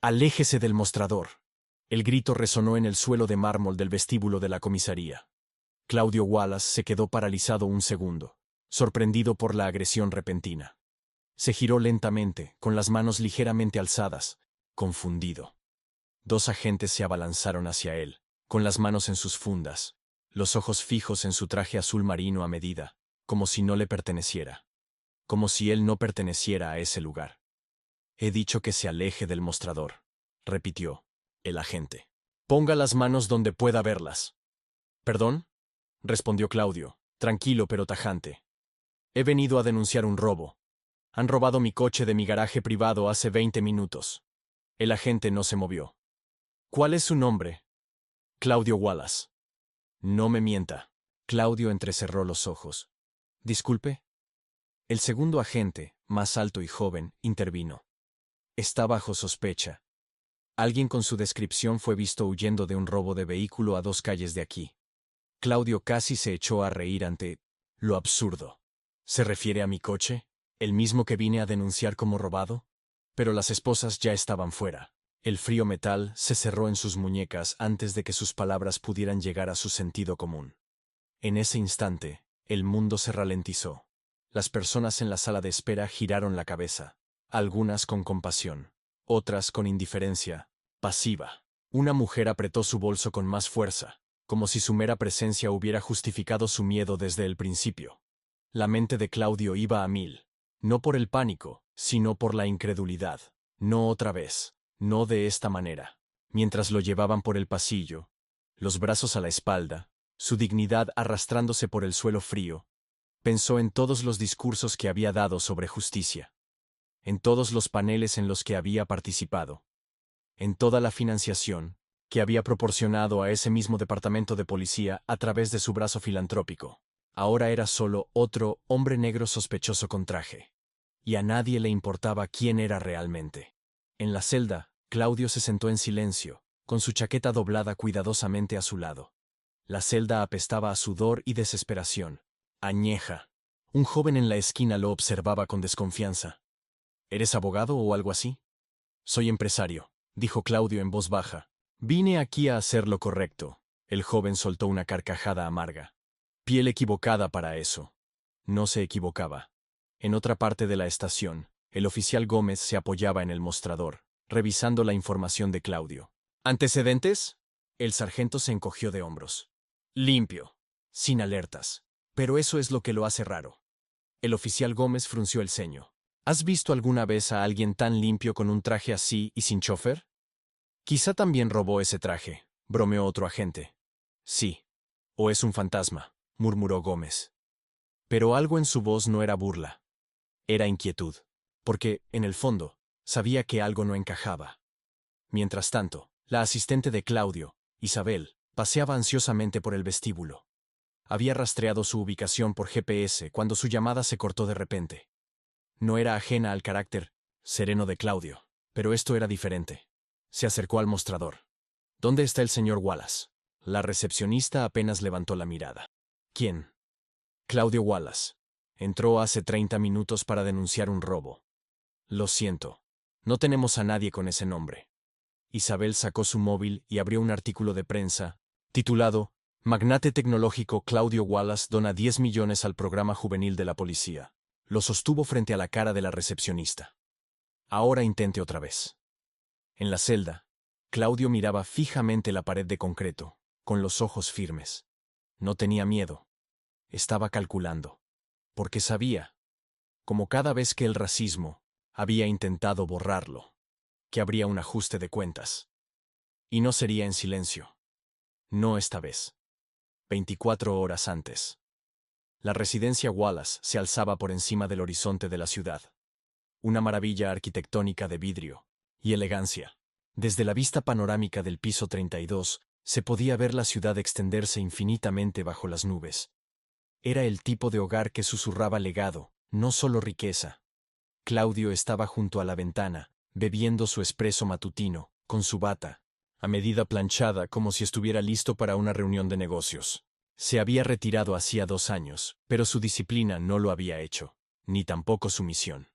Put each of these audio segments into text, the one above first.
«Aléjese del mostrador». El grito resonó en el suelo de mármol del vestíbulo de la comisaría. Claudio Wallace se quedó paralizado un segundo, sorprendido por la agresión repentina. Se giró lentamente, con las manos ligeramente alzadas, confundido. Dos agentes se abalanzaron hacia él, con las manos en sus fundas, los ojos fijos en su traje azul marino a medida, como si no le perteneciera. Como si él no perteneciera a ese lugar. «He dicho que se aleje del mostrador», repitió el agente. «Ponga las manos donde pueda verlas». «¿Perdón?», respondió Claudio, tranquilo pero tajante. «He venido a denunciar un robo. Han robado mi coche de mi garaje privado hace 20 minutos». El agente no se movió. «¿Cuál es su nombre?» «Claudio Wallace». «No me mienta». Claudio entrecerró los ojos. «Disculpe». El segundo agente, más alto y joven, intervino. «Está bajo sospecha. Alguien con su descripción fue visto huyendo de un robo de vehículo a 2 calles de aquí». Claudio casi se echó a reír ante lo absurdo. ¿Se refiere a mi coche? ¿El mismo que vine a denunciar como robado? Pero las esposas ya estaban fuera. El frío metal se cerró en sus muñecas antes de que sus palabras pudieran llegar a su sentido común. En ese instante, el mundo se ralentizó. Las personas en la sala de espera giraron la cabeza, algunas con compasión, otras con indiferencia, pasiva. Una mujer apretó su bolso con más fuerza, como si su mera presencia hubiera justificado su miedo desde el principio. La mente de Claudio iba a 1000, no por el pánico, sino por la incredulidad. No otra vez, no de esta manera. Mientras lo llevaban por el pasillo, los brazos a la espalda, su dignidad arrastrándose por el suelo frío, pensó en todos los discursos que había dado sobre justicia, en todos los paneles en los que había participado, en toda la financiación que había proporcionado a ese mismo departamento de policía a través de su brazo filantrópico. Ahora era solo otro hombre negro sospechoso con traje. Y a nadie le importaba quién era realmente. En la celda, Claudio se sentó en silencio, con su chaqueta doblada cuidadosamente a su lado. La celda apestaba a sudor y desesperación. Añeja. Un joven en la esquina lo observaba con desconfianza. ¿Eres abogado o algo así? Soy empresario, dijo Claudio en voz baja. Vine aquí a hacer lo correcto. El joven soltó una carcajada amarga. Piel equivocada para eso. No se equivocaba. En otra parte de la estación, el oficial Gómez se apoyaba en el mostrador, revisando la información de Claudio. ¿Antecedentes? El sargento se encogió de hombros. Limpio. Sin alertas. Pero eso es lo que lo hace raro. El oficial Gómez frunció el ceño. ¿Has visto alguna vez a alguien tan limpio con un traje así y sin chofer? Quizá también robó ese traje, bromeó otro agente. Sí. O es un fantasma, murmuró Gómez. Pero algo en su voz no era burla. Era inquietud, porque, en el fondo, sabía que algo no encajaba. Mientras tanto, la asistente de Claudio, Isabel, paseaba ansiosamente por el vestíbulo. Había rastreado su ubicación por GPS cuando su llamada se cortó de repente. No era ajena al carácter sereno de Claudio, pero esto era diferente. Se acercó al mostrador. ¿Dónde está el señor Wallace? La recepcionista apenas levantó la mirada. ¿Quién? Claudio Wallace. Entró hace 30 minutos para denunciar un robo. Lo siento. No tenemos a nadie con ese nombre. Isabel sacó su móvil y abrió un artículo de prensa, titulado «Magnate tecnológico Claudio Wallace dona 10 millones al programa juvenil de la policía». Lo sostuvo frente a la cara de la recepcionista. Ahora intente otra vez. En la celda, Claudio miraba fijamente la pared de concreto, con los ojos firmes. No tenía miedo. Estaba calculando. Porque sabía, como cada vez que el racismo había intentado borrarlo, que habría un ajuste de cuentas. Y no sería en silencio. No esta vez. 24 horas antes. La residencia Wallace se alzaba por encima del horizonte de la ciudad. Una maravilla arquitectónica de vidrio y elegancia. Desde la vista panorámica del piso 32, se podía ver la ciudad extenderse infinitamente bajo las nubes. Era el tipo de hogar que susurraba legado, no solo riqueza. Claudio estaba junto a la ventana, bebiendo su espresso matutino, con su bata, a medida planchada como si estuviera listo para una reunión de negocios. Se había retirado hacía 2 años, pero su disciplina no lo había hecho, ni tampoco su misión.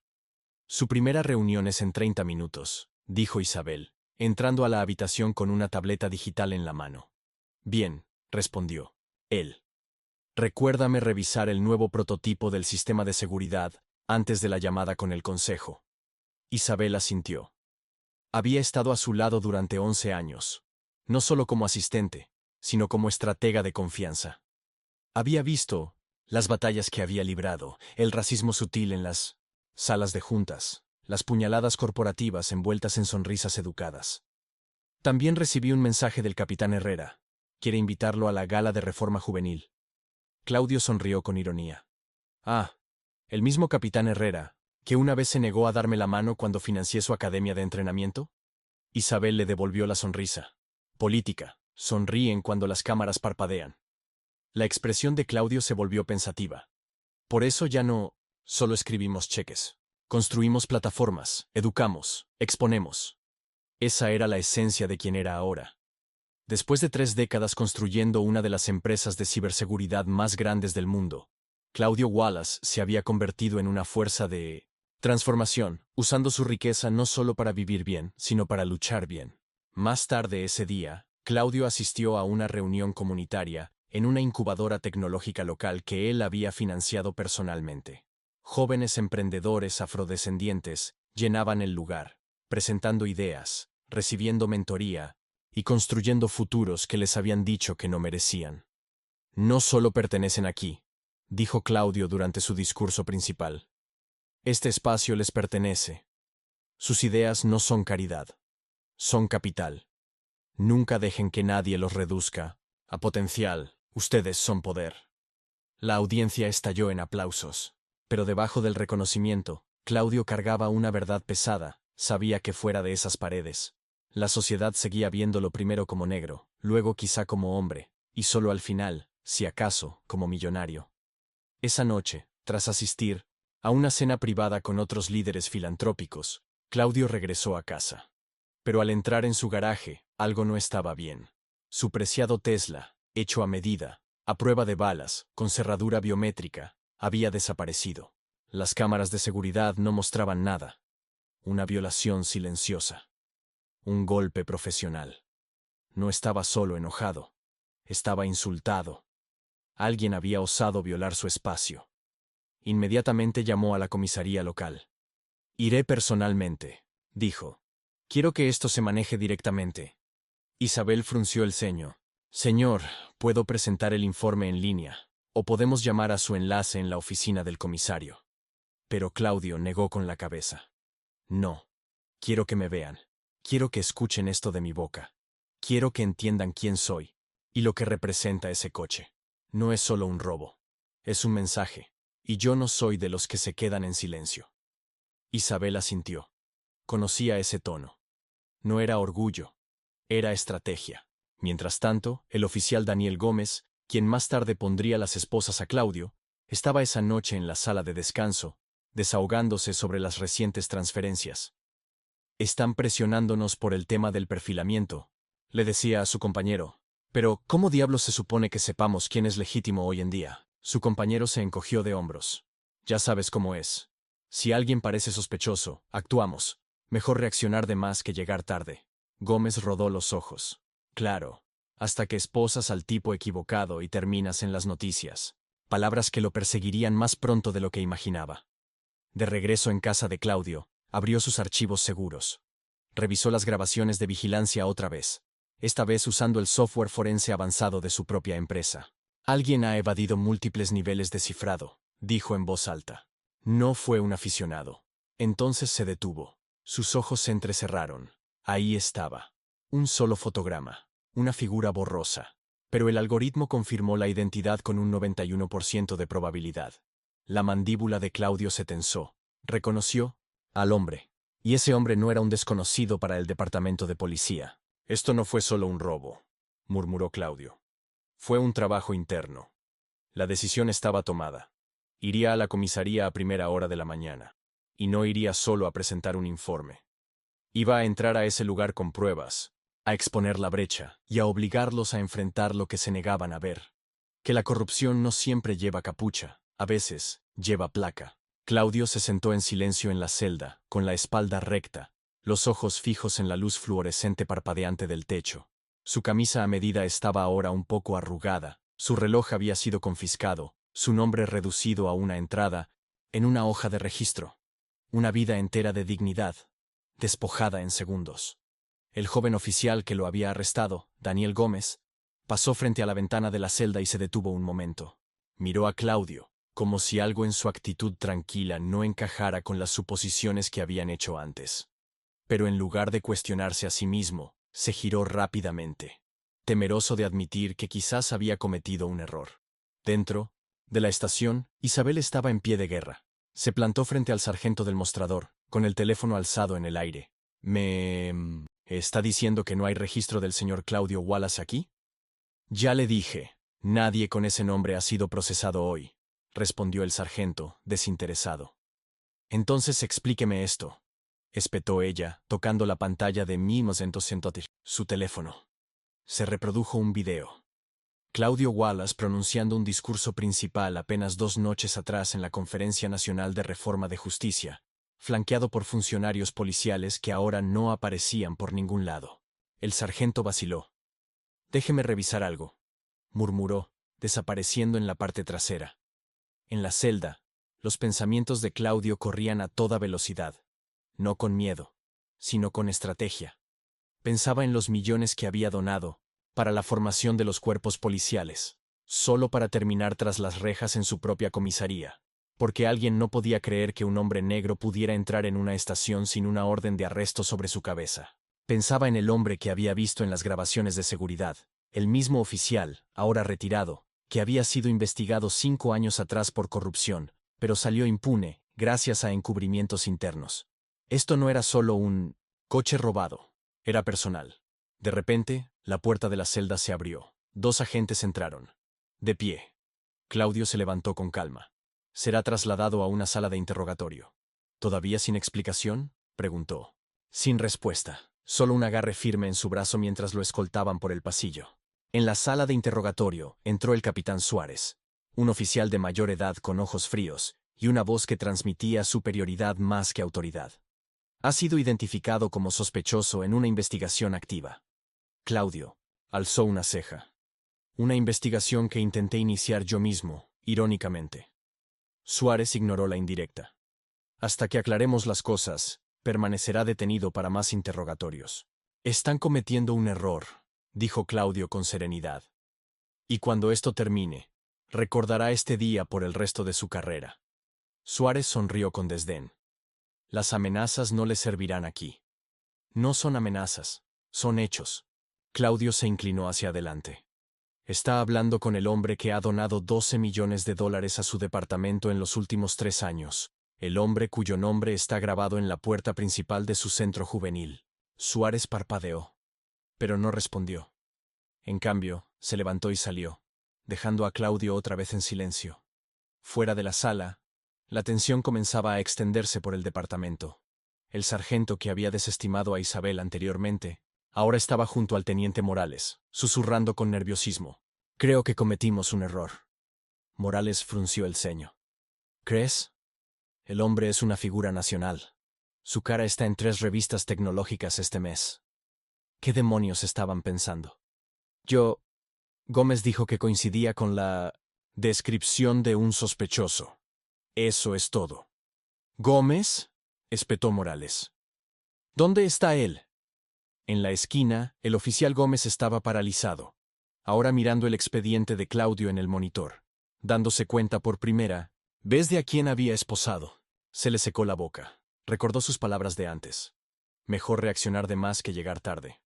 Su primera reunión es en 30 minutos, dijo Isabel. entrando a la habitación con una tableta digital en la mano. Bien, respondió él. Recuérdame revisar el nuevo prototipo del sistema de seguridad antes de la llamada con el consejo. Isabel asintió. Había estado a su lado durante 11 años, no solo como asistente, sino como estratega de confianza. Había visto las batallas que había librado, el racismo sutil en las salas de juntas, las puñaladas corporativas envueltas en sonrisas educadas. También recibí un mensaje del capitán Herrera. Quiere invitarlo a la gala de reforma juvenil. Claudio sonrió con ironía. Ah, el mismo capitán Herrera, que una vez se negó a darme la mano cuando financié su academia de entrenamiento. Isabel le devolvió la sonrisa. Política, sonríen cuando las cámaras parpadean. La expresión de Claudio se volvió pensativa. Por eso ya no solo escribimos cheques. Construimos plataformas, educamos, exponemos. Esa era la esencia de quien era ahora. Después de 3 décadas construyendo una de las empresas de ciberseguridad más grandes del mundo, Claudio Wallace se había convertido en una fuerza de transformación, usando su riqueza no solo para vivir bien, sino para luchar bien. Más tarde ese día, Claudio asistió a una reunión comunitaria en una incubadora tecnológica local que él había financiado personalmente. Jóvenes emprendedores afrodescendientes llenaban el lugar, presentando ideas, recibiendo mentoría y construyendo futuros que les habían dicho que no merecían. No solo pertenecen aquí, dijo Claudio durante su discurso principal. Este espacio les pertenece. Sus ideas no son caridad, son capital. Nunca dejen que nadie los reduzca a potencial, ustedes son poder. La audiencia estalló en aplausos, pero debajo del reconocimiento, Claudio cargaba una verdad pesada, sabía que fuera de esas paredes. La sociedad seguía viéndolo primero como negro, luego quizá como hombre, y solo al final, si acaso, como millonario. Esa noche, tras asistir a una cena privada con otros líderes filantrópicos, Claudio regresó a casa. Pero al entrar en su garaje, algo no estaba bien. Su preciado Tesla, hecho a medida, a prueba de balas, con cerradura biométrica, había desaparecido. Las cámaras de seguridad no mostraban nada. Una violación silenciosa. Un golpe profesional. No estaba solo enojado. Estaba insultado. Alguien había osado violar su espacio. Inmediatamente llamó a la comisaría local. Iré personalmente, dijo. Quiero que esto se maneje directamente. Isabel frunció el ceño. Señor, puedo presentar el informe en línea, o podemos llamar a su enlace en la oficina del comisario. Pero Claudio negó con la cabeza. No. Quiero que me vean. Quiero que escuchen esto de mi boca. Quiero que entiendan quién soy y lo que representa ese coche. No es solo un robo. Es un mensaje. Y yo no soy de los que se quedan en silencio. Isabel asintió. Conocía ese tono. No era orgullo. Era estrategia. Mientras tanto, el oficial Daniel Gómez, quien más tarde pondría las esposas a Claudio, estaba esa noche en la sala de descanso, desahogándose sobre las recientes transferencias. Están presionándonos por el tema del perfilamiento, le decía a su compañero. Pero, ¿cómo diablos se supone que sepamos quién es legítimo hoy en día? Su compañero se encogió de hombros. Ya sabes cómo es. Si alguien parece sospechoso, actuamos. Mejor reaccionar de más que llegar tarde. Gómez rodó los ojos. Claro, hasta que esposas al tipo equivocado y terminas en las noticias. Palabras que lo perseguirían más pronto de lo que imaginaba. De regreso en casa de Claudio, abrió sus archivos seguros. Revisó las grabaciones de vigilancia otra vez, esta vez usando el software forense avanzado de su propia empresa. Alguien ha evadido múltiples niveles de cifrado, dijo en voz alta. No fue un aficionado. Entonces se detuvo. Sus ojos se entrecerraron. Ahí estaba. Un solo fotograma. Una figura borrosa. Pero el algoritmo confirmó la identidad con un 91% de probabilidad. La mandíbula de Claudio se tensó. Reconoció al hombre. Y ese hombre no era un desconocido para el departamento de policía. Esto no fue solo un robo, murmuró Claudio. Fue un trabajo interno. La decisión estaba tomada. Iría a la comisaría a primera hora de la mañana. Y no iría solo a presentar un informe. Iba a entrar a ese lugar con pruebas, a exponer la brecha y a obligarlos a enfrentar lo que se negaban a ver. Que la corrupción no siempre lleva capucha, a veces lleva placa. Claudio se sentó en silencio en la celda, con la espalda recta, los ojos fijos en la luz fluorescente parpadeante del techo. Su camisa a medida estaba ahora un poco arrugada, su reloj había sido confiscado, su nombre reducido a una entrada, en una hoja de registro. Una vida entera de dignidad, despojada en segundos. El joven oficial que lo había arrestado, Daniel Gómez, pasó frente a la ventana de la celda y se detuvo un momento. Miró a Claudio, como si algo en su actitud tranquila no encajara con las suposiciones que habían hecho antes. Pero en lugar de cuestionarse a sí mismo, se giró rápidamente, temeroso de admitir que quizás había cometido un error. Dentro de la estación, Isabel estaba en pie de guerra. Se plantó frente al sargento del mostrador, con el teléfono alzado en el aire. ¿Está diciendo que no hay registro del señor Claudio Wallace aquí? Ya le dije, nadie con ese nombre ha sido procesado hoy, respondió el sargento, desinteresado. Entonces explíqueme esto, espetó ella, tocando la pantalla de su teléfono. Se reprodujo un video. Claudio Wallace pronunciando un discurso principal apenas 2 noches atrás en la Conferencia Nacional de Reforma de Justicia, flanqueado por funcionarios policiales que ahora no aparecían por ningún lado. El sargento vaciló. «Déjeme revisar algo», murmuró, desapareciendo en la parte trasera. En la celda, los pensamientos de Claudio corrían a toda velocidad, no con miedo, sino con estrategia. Pensaba en los millones que había donado para la formación de los cuerpos policiales, solo para terminar tras las rejas en su propia comisaría, porque alguien no podía creer que un hombre negro pudiera entrar en una estación sin una orden de arresto sobre su cabeza. Pensaba en el hombre que había visto en las grabaciones de seguridad, el mismo oficial, ahora retirado, que había sido investigado 5 años atrás por corrupción, pero salió impune, gracias a encubrimientos internos. Esto no era solo un coche robado, era personal. De repente, la puerta de la celda se abrió. 2 agentes entraron. De pie. Claudio se levantó con calma. «Será trasladado a una sala de interrogatorio». «¿Todavía sin explicación?», preguntó. Sin respuesta, solo un agarre firme en su brazo mientras lo escoltaban por el pasillo. En la sala de interrogatorio entró el capitán Suárez, un oficial de mayor edad con ojos fríos y una voz que transmitía superioridad más que autoridad. «Ha sido identificado como sospechoso en una investigación activa». Claudio alzó una ceja. «Una investigación que intenté iniciar yo mismo, irónicamente». Suárez ignoró la indirecta. «Hasta que aclaremos las cosas, permanecerá detenido para más interrogatorios». «Están cometiendo un error», dijo Claudio con serenidad. «Y cuando esto termine, recordará este día por el resto de su carrera». Suárez sonrió con desdén. «Las amenazas no le servirán aquí». «No son amenazas, son hechos». Claudio se inclinó hacia adelante. «Está hablando con el hombre que ha donado $12 millones a su departamento en los últimos 3 años, el hombre cuyo nombre está grabado en la puerta principal de su centro juvenil». Suárez parpadeó, pero no respondió. En cambio, se levantó y salió, dejando a Claudio otra vez en silencio. Fuera de la sala, la tensión comenzaba a extenderse por el departamento. El sargento que había desestimado a Isabel anteriormente, ahora estaba junto al teniente Morales, susurrando con nerviosismo. «Creo que cometimos un error». Morales frunció el ceño. «¿Crees? El hombre es una figura nacional. Su cara está en 3 revistas tecnológicas este mes. ¿Qué demonios estaban pensando?» Gómez dijo que coincidía con la descripción de un sospechoso. Eso es todo. «¿Gómez?», espetó Morales. «¿Dónde está él?» En la esquina, el oficial Gómez estaba paralizado, ahora mirando el expediente de Claudio en el monitor, dándose cuenta por primera vez de a quién había esposado. Se le secó la boca. Recordó sus palabras de antes. Mejor reaccionar de más que llegar tarde.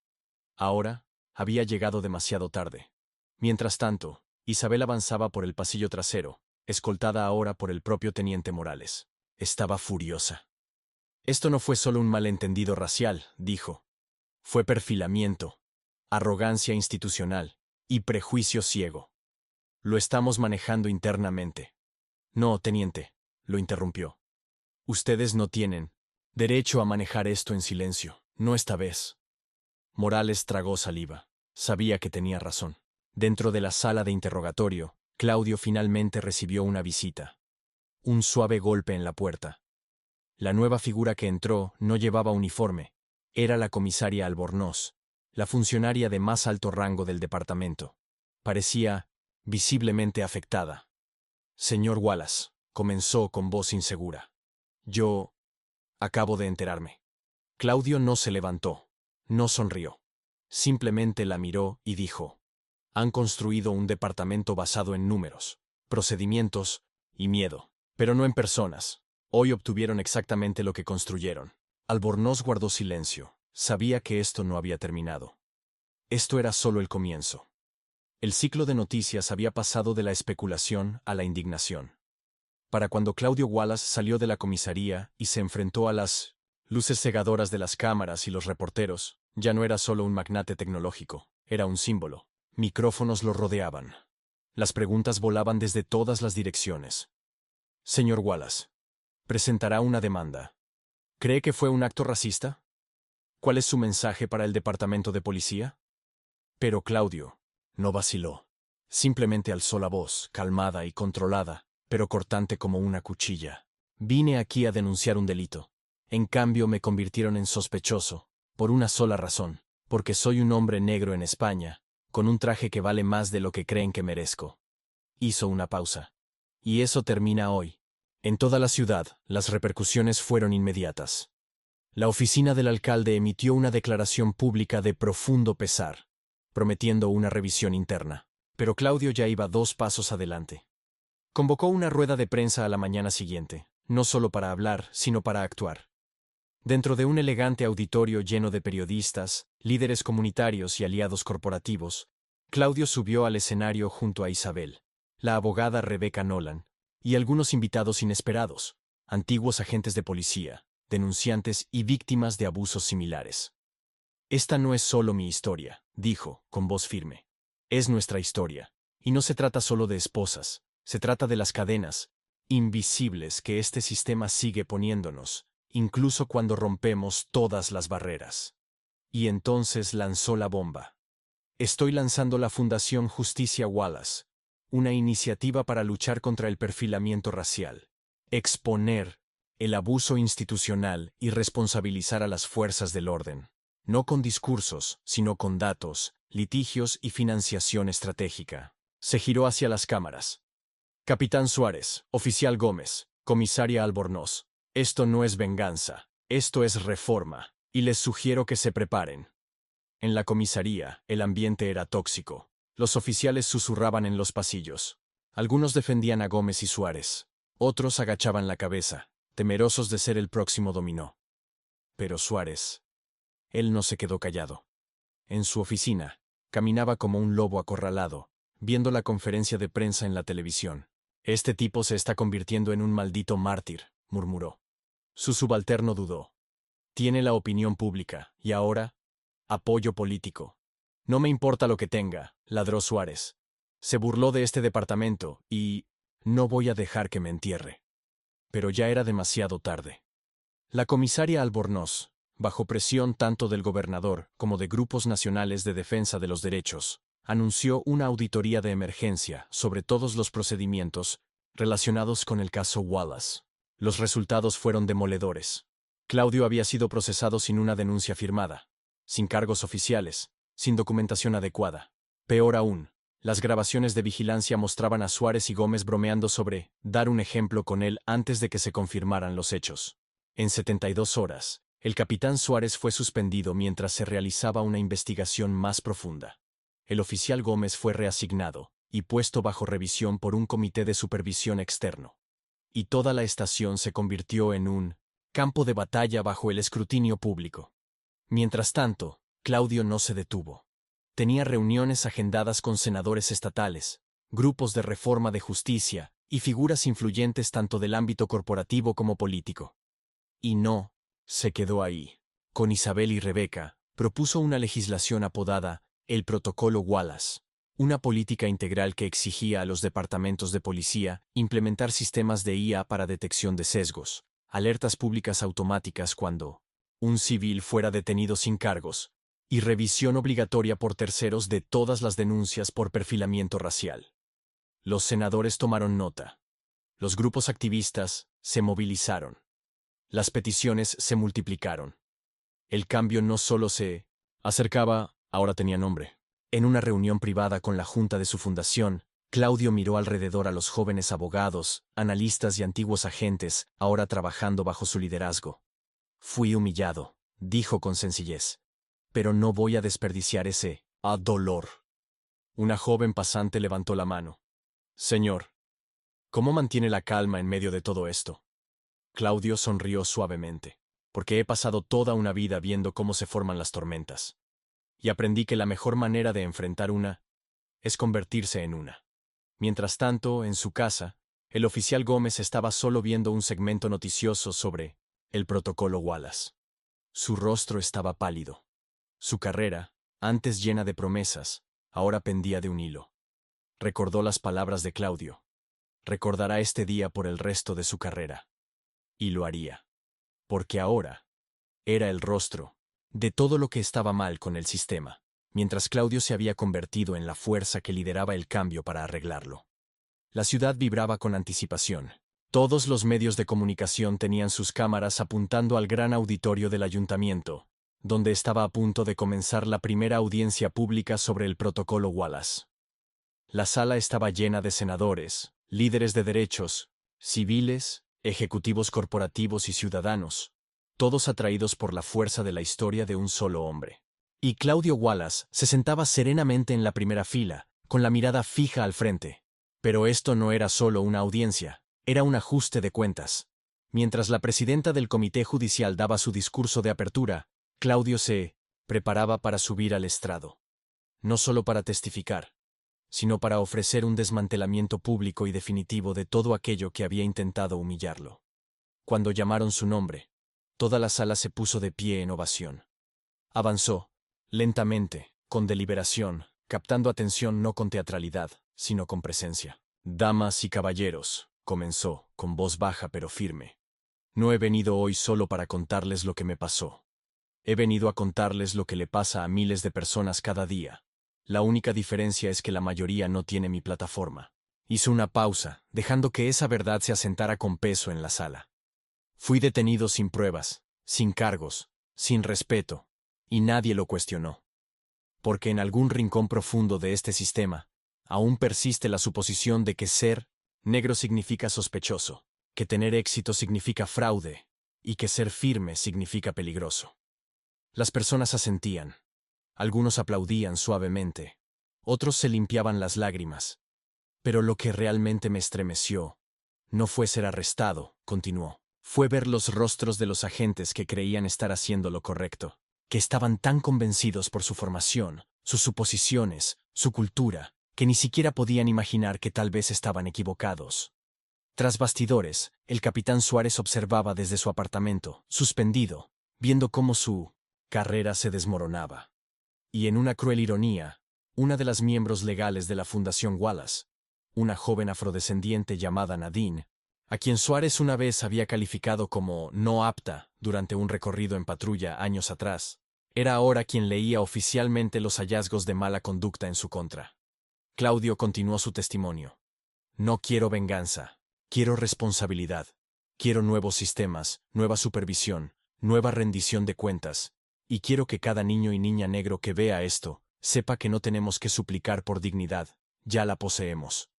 Ahora, había llegado demasiado tarde. Mientras tanto, Isabel avanzaba por el pasillo trasero, escoltada ahora por el propio teniente Morales. Estaba furiosa. «Esto no fue solo un malentendido racial», dijo. «Fue perfilamiento, arrogancia institucional y prejuicio ciego. Lo estamos manejando internamente». «No, teniente», lo interrumpió. «Ustedes no tienen derecho a manejar esto en silencio, no esta vez». Morales tragó saliva. Sabía que tenía razón. Dentro de la sala de interrogatorio, Claudio finalmente recibió una visita. Un suave golpe en la puerta. La nueva figura que entró no llevaba uniforme, Era la comisaria Albornoz, la funcionaria de más alto rango del departamento. Parecía visiblemente afectada. Señor Wallace, comenzó con voz insegura. Yo acabo de enterarme. Claudio no se levantó, no sonrió. Simplemente la miró y dijo: han construido un departamento basado en números, procedimientos y miedo, pero no en personas. Hoy obtuvieron exactamente lo que construyeron. Albornoz guardó silencio. Sabía que esto no había terminado. Esto era solo el comienzo. El ciclo de noticias había pasado de la especulación a la indignación. Para cuando Claudio Wallace salió de la comisaría y se enfrentó a las luces cegadoras de las cámaras y los reporteros, ya no era solo un magnate tecnológico, era un símbolo. Micrófonos lo rodeaban. Las preguntas volaban desde todas las direcciones. Señor Wallace, presentará una demanda. ¿Cree que fue un acto racista? ¿Cuál es su mensaje para el departamento de policía? Pero Claudio no vaciló. Simplemente alzó la voz, calmada y controlada, pero cortante como una cuchilla. Vine aquí a denunciar un delito. En cambio me convirtieron en sospechoso, por una sola razón, porque soy un hombre negro en España, con un traje que vale más de lo que creen que merezco. Hizo una pausa. Y eso termina hoy. En toda la ciudad, las repercusiones fueron inmediatas. La oficina del alcalde emitió una declaración pública de profundo pesar, prometiendo una revisión interna. Pero Claudio ya iba 2 pasos adelante. Convocó una rueda de prensa a la mañana siguiente, no solo para hablar, sino para actuar. Dentro de un elegante auditorio lleno de periodistas, líderes comunitarios y aliados corporativos, Claudio subió al escenario junto a Isabel, la abogada Rebecca Nolan, y algunos invitados inesperados, antiguos agentes de policía, denunciantes y víctimas de abusos similares. Esta no es solo mi historia, dijo, con voz firme. Es nuestra historia. Y no se trata solo de esposas, se trata de las cadenas invisibles que este sistema sigue poniéndonos, incluso cuando rompemos todas las barreras. Y entonces lanzó la bomba. Estoy lanzando la Fundación Justicia Wallace, una iniciativa para luchar contra el perfilamiento racial, exponer el abuso institucional y responsabilizar a las fuerzas del orden, no con discursos, sino con datos, litigios y financiación estratégica. Se giró hacia las cámaras. Capitán Suárez, oficial Gómez, comisaria Albornoz. Esto no es venganza, esto es reforma, y les sugiero que se preparen. En la comisaría, el ambiente era tóxico. Los oficiales susurraban en los pasillos. Algunos defendían a Gómez y Suárez. Otros agachaban la cabeza, temerosos de ser el próximo dominó. Pero Suárez, él no se quedó callado. En su oficina, caminaba como un lobo acorralado, viendo la conferencia de prensa en la televisión. Este tipo se está convirtiendo en un maldito mártir, murmuró. Su subalterno dudó. Tiene la opinión pública, y ahora, apoyo político. No me importa lo que tenga, ladró Suárez. Se burló de este departamento, y no voy a dejar que me entierre. Pero ya era demasiado tarde. La comisaria Albornoz, bajo presión tanto del gobernador como de grupos nacionales de defensa de los derechos, anunció una auditoría de emergencia sobre todos los procedimientos relacionados con el caso Wallace. Los resultados fueron demoledores. Claudio había sido procesado sin una denuncia firmada, sin cargos oficiales, sin documentación adecuada. Peor aún, las grabaciones de vigilancia mostraban a Suárez y Gómez bromeando sobre dar un ejemplo con él antes de que se confirmaran los hechos. En 72 horas, el capitán Suárez fue suspendido mientras se realizaba una investigación más profunda. El oficial Gómez fue reasignado y puesto bajo revisión por un comité de supervisión externo. Y toda la estación se convirtió en un campo de batalla bajo el escrutinio público. Mientras tanto, Claudio no se detuvo. Tenía reuniones agendadas con senadores estatales, grupos de reforma de justicia y figuras influyentes tanto del ámbito corporativo como político. Y no se quedó ahí. Con Isabel y Rebeca, propuso una legislación apodada el Protocolo Wallace, una política integral que exigía a los departamentos de policía implementar sistemas de IA para detección de sesgos, alertas públicas automáticas cuando un civil fuera detenido sin cargos, y revisión obligatoria por terceros de todas las denuncias por perfilamiento racial. Los senadores tomaron nota. Los grupos activistas se movilizaron. Las peticiones se multiplicaron. El cambio no solo se acercaba, ahora tenía nombre. En una reunión privada con la junta de su fundación, Claudio miró alrededor a los jóvenes abogados, analistas y antiguos agentes, ahora trabajando bajo su liderazgo. Fui humillado, dijo con sencillez. Pero no voy a desperdiciar ese dolor. Una joven pasante levantó la mano. Señor, ¿cómo mantiene la calma en medio de todo esto? Claudio sonrió suavemente, porque he pasado toda una vida viendo cómo se forman las tormentas. Y aprendí que la mejor manera de enfrentar una es convertirse en una. Mientras tanto, en su casa, el oficial Gómez estaba solo viendo un segmento noticioso sobre el protocolo Wallace. Su rostro estaba pálido. Su carrera, antes llena de promesas, ahora pendía de un hilo. Recordó las palabras de Claudio. Recordará este día por el resto de su carrera. Y lo haría. Porque ahora era el rostro de todo lo que estaba mal con el sistema, mientras Claudio se había convertido en la fuerza que lideraba el cambio para arreglarlo. La ciudad vibraba con anticipación. Todos los medios de comunicación tenían sus cámaras apuntando al gran auditorio del ayuntamiento, donde estaba a punto de comenzar la primera audiencia pública sobre el protocolo Wallace. La sala estaba llena de senadores, líderes de derechos, civiles, ejecutivos corporativos y ciudadanos, todos atraídos por la fuerza de la historia de un solo hombre. Y Claudio Wallace se sentaba serenamente en la primera fila, con la mirada fija al frente. Pero esto no era solo una audiencia, era un ajuste de cuentas. Mientras la presidenta del comité judicial daba su discurso de apertura, Claudio se preparaba para subir al estrado. No solo para testificar, sino para ofrecer un desmantelamiento público y definitivo de todo aquello que había intentado humillarlo. Cuando llamaron su nombre, toda la sala se puso de pie en ovación. Avanzó, lentamente, con deliberación, captando atención no con teatralidad, sino con presencia. Damas y caballeros, comenzó, con voz baja pero firme. No he venido hoy solo para contarles lo que me pasó. He venido a contarles lo que le pasa a miles de personas cada día. La única diferencia es que la mayoría no tiene mi plataforma. Hizo una pausa, dejando que esa verdad se asentara con peso en la sala. Fui detenido sin pruebas, sin cargos, sin respeto, y nadie lo cuestionó. Porque en algún rincón profundo de este sistema, aún persiste la suposición de que ser negro significa sospechoso, que tener éxito significa fraude, y que ser firme significa peligroso. Las personas asentían. Algunos aplaudían suavemente, otros se limpiaban las lágrimas. Pero lo que realmente me estremeció no fue ser arrestado, continuó. Fue ver los rostros de los agentes que creían estar haciendo lo correcto, que estaban tan convencidos por su formación, sus suposiciones, su cultura, que ni siquiera podían imaginar que tal vez estaban equivocados. Tras bastidores, el capitán Suárez observaba desde su apartamento, suspendido, viendo cómo su carrera se desmoronaba. Y en una cruel ironía, una de las miembros legales de la Fundación Wallace, una joven afrodescendiente llamada Nadine, a quien Suárez una vez había calificado como no apta durante un recorrido en patrulla años atrás, era ahora quien leía oficialmente los hallazgos de mala conducta en su contra. Claudio continuó su testimonio. No quiero venganza, quiero responsabilidad, quiero nuevos sistemas, nueva supervisión, nueva rendición de cuentas, y quiero que cada niño y niña negro que vea esto, sepa que no tenemos que suplicar por dignidad, ya la poseemos.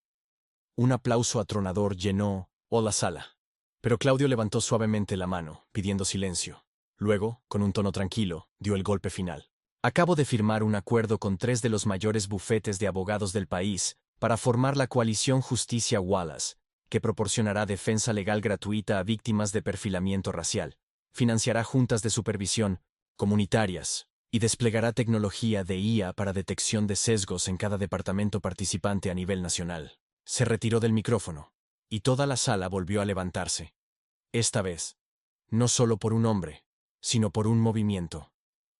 Un aplauso atronador llenó la sala. Pero Claudio levantó suavemente la mano, pidiendo silencio. Luego, con un tono tranquilo, dio el golpe final. Acabo de firmar un acuerdo con 3 de los mayores bufetes de abogados del país para formar la coalición Justicia Wallace, que proporcionará defensa legal gratuita a víctimas de perfilamiento racial, financiará juntas de supervisión comunitarias y desplegará tecnología de IA para detección de sesgos en cada departamento participante a nivel nacional. Se retiró del micrófono, y toda la sala volvió a levantarse. Esta vez, no solo por un hombre, sino por un movimiento.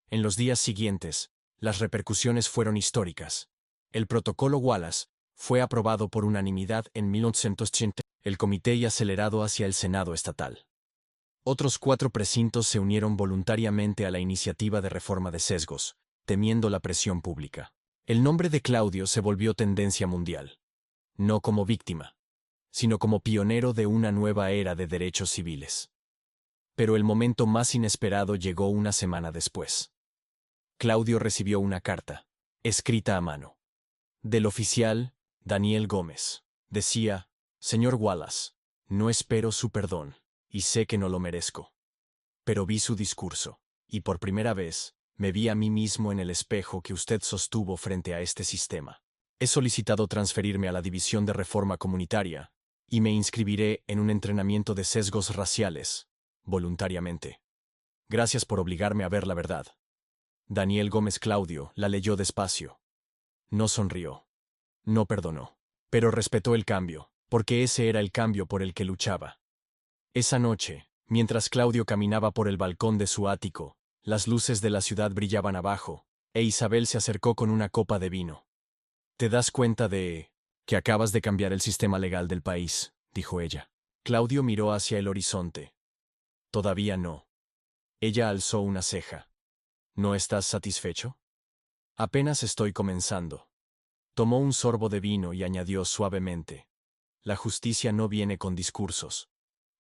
En los días siguientes, las repercusiones fueron históricas. El protocolo Wallace fue aprobado por unanimidad en 1980, el comité y acelerado hacia el Senado estatal. Otros 4 precintos se unieron voluntariamente a la iniciativa de reforma de sesgos, temiendo la presión pública. El nombre de Claudio se volvió tendencia mundial. No como víctima, sino como pionero de una nueva era de derechos civiles. Pero el momento más inesperado llegó una semana después. Claudio recibió una carta, escrita a mano. Del oficial, Daniel Gómez. Decía: Señor Wallace, no espero su perdón, y sé que no lo merezco. Pero vi su discurso, y por primera vez, me vi a mí mismo en el espejo que usted sostuvo frente a este sistema. He solicitado transferirme a la División de Reforma Comunitaria, y me inscribiré en un entrenamiento de sesgos raciales, voluntariamente. Gracias por obligarme a ver la verdad. Daniel Gómez. Claudio la leyó despacio. No sonrió. No perdonó. Pero respetó el cambio, porque ese era el cambio por el que luchaba. Esa noche, mientras Claudio caminaba por el balcón de su ático, las luces de la ciudad brillaban abajo, e Isabel se acercó con una copa de vino. ¿Te das cuenta de que acabas de cambiar el sistema legal del país?, dijo ella. Claudio miró hacia el horizonte. Todavía no. Ella alzó una ceja. ¿No estás satisfecho? Apenas estoy comenzando. Tomó un sorbo de vino y añadió suavemente: La justicia no viene con discursos.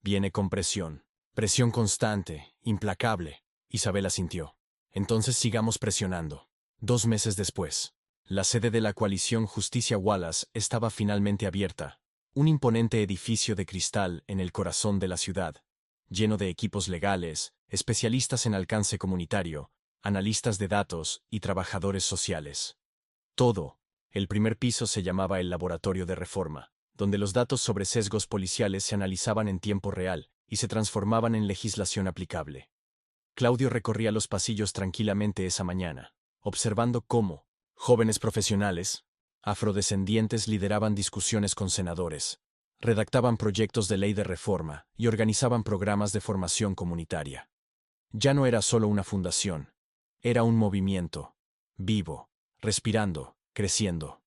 Viene con presión. Presión constante, implacable. Isabel asintió. Entonces sigamos presionando. 2 meses después, la sede de la coalición Justicia Wallace estaba finalmente abierta. Un imponente edificio de cristal en el corazón de la ciudad, lleno de equipos legales, especialistas en alcance comunitario, analistas de datos y trabajadores sociales. Todo. El primer piso se llamaba el Laboratorio de Reforma, donde los datos sobre sesgos policiales se analizaban en tiempo real y se transformaban en legislación aplicable. Claudio recorría los pasillos tranquilamente esa mañana, observando cómo jóvenes profesionales, afrodescendientes, lideraban discusiones con senadores, redactaban proyectos de ley de reforma y organizaban programas de formación comunitaria. Ya no era solo una fundación, era un movimiento, vivo, respirando, creciendo.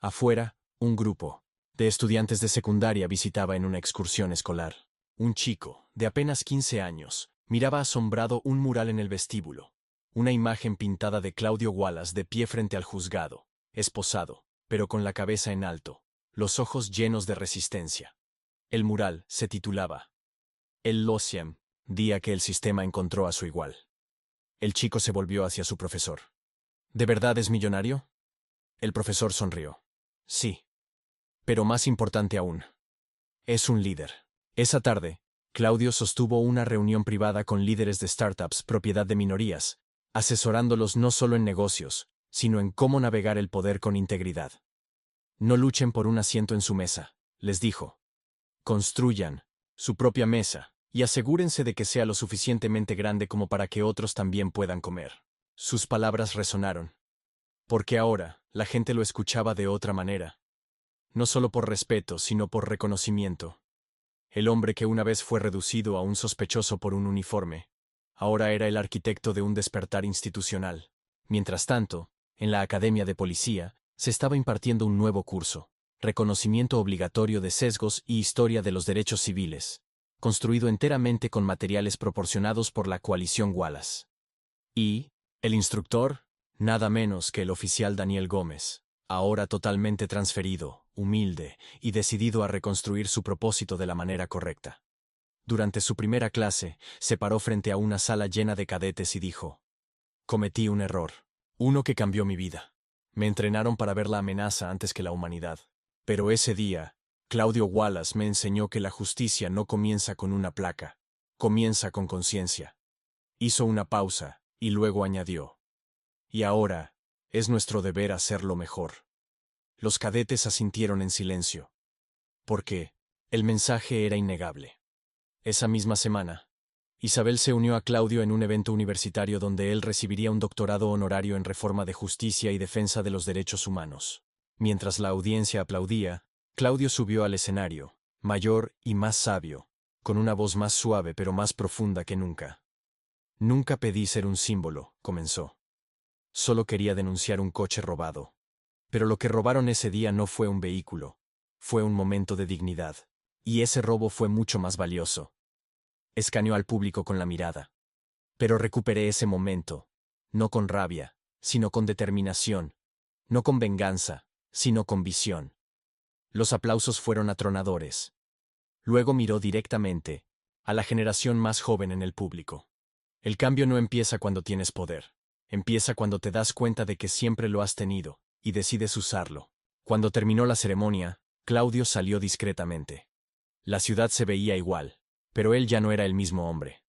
Afuera, un grupo de estudiantes de secundaria visitaba en una excursión escolar. Un chico, de apenas 15 años, miraba asombrado un mural en el vestíbulo. Una imagen pintada de Claudio Wallace de pie frente al juzgado, esposado, pero con la cabeza en alto, los ojos llenos de resistencia. El mural se titulaba El Losiem, día que el sistema encontró a su igual. El chico se volvió hacia su profesor. ¿De verdad es millonario? El profesor sonrió. Sí. Pero más importante aún, es un líder. Esa tarde, Claudio sostuvo una reunión privada con líderes de startups propiedad de minorías, asesorándolos no solo en negocios, sino en cómo navegar el poder con integridad. No luchen por un asiento en su mesa, les dijo. Construyan su propia mesa y asegúrense de que sea lo suficientemente grande como para que otros también puedan comer. Sus palabras resonaron. Porque ahora, la gente lo escuchaba de otra manera. No solo por respeto, sino por reconocimiento. El hombre que una vez fue reducido a un sospechoso por un uniforme, ahora era el arquitecto de un despertar institucional. Mientras tanto, en la Academia de Policía, se estaba impartiendo un nuevo curso, Reconocimiento Obligatorio de Sesgos y Historia de los Derechos Civiles, construido enteramente con materiales proporcionados por la coalición Wallace. Y, el instructor, nada menos que el oficial Daniel Gómez, ahora totalmente transferido, humilde y decidido a reconstruir su propósito de la manera correcta. Durante su primera clase, se paró frente a una sala llena de cadetes y dijo: Cometí un error, uno que cambió mi vida. Me entrenaron para ver la amenaza antes que la humanidad. Pero ese día, Claudio Wallace me enseñó que la justicia no comienza con una placa, comienza con conciencia. Hizo una pausa, y luego añadió: Y ahora, es nuestro deber hacerlo mejor. Los cadetes asintieron en silencio. Porque el mensaje era innegable. Esa misma semana, Isabel se unió a Claudio en un evento universitario donde él recibiría un doctorado honorario en reforma de justicia y defensa de los derechos humanos. Mientras la audiencia aplaudía, Claudio subió al escenario, mayor y más sabio, con una voz más suave pero más profunda que nunca. Nunca pedí ser un símbolo, comenzó. Solo quería denunciar un coche robado. Pero lo que robaron ese día no fue un vehículo, fue un momento de dignidad. Y ese robo fue mucho más valioso. Escaneó al público con la mirada. Pero recuperé ese momento, no con rabia, sino con determinación, no con venganza, sino con visión. Los aplausos fueron atronadores. Luego miró directamente a la generación más joven en el público. El cambio no empieza cuando tienes poder. Empieza cuando te das cuenta de que siempre lo has tenido, y decides usarlo. Cuando terminó la ceremonia, Claudio salió discretamente. La ciudad se veía igual, pero él ya no era el mismo hombre.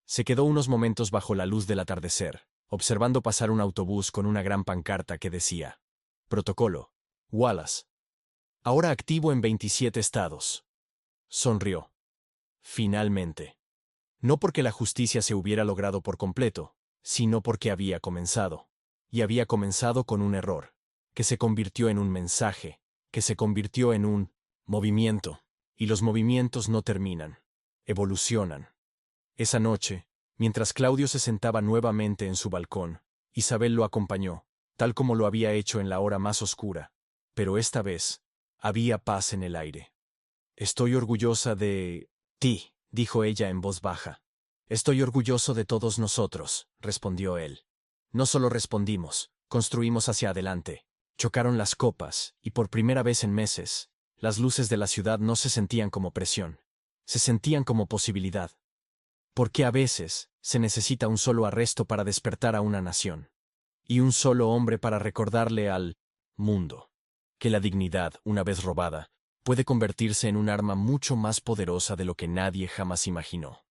Se quedó unos momentos bajo la luz del atardecer, observando pasar un autobús con una gran pancarta que decía: Protocolo, Wallace. Ahora activo en 27 estados. Sonrió. Finalmente. No porque la justicia se hubiera logrado por completo, sino porque había comenzado. Y había comenzado con un error, que se convirtió en un mensaje, que se convirtió en un movimiento. Y los movimientos no terminan, evolucionan. Esa noche, mientras Claudio se sentaba nuevamente en su balcón, Isabel lo acompañó, tal como lo había hecho en la hora más oscura, pero esta vez había paz en el aire. Estoy orgullosa de ti, dijo ella en voz baja. Estoy orgulloso de todos nosotros, respondió él. No solo respondimos, construimos hacia adelante. Chocaron las copas, y por primera vez en meses, las luces de la ciudad no se sentían como presión, se sentían como posibilidad. Porque a veces se necesita un solo arresto para despertar a una nación, y un solo hombre para recordarle al mundo que la dignidad, una vez robada, puede convertirse en un arma mucho más poderosa de lo que nadie jamás imaginó.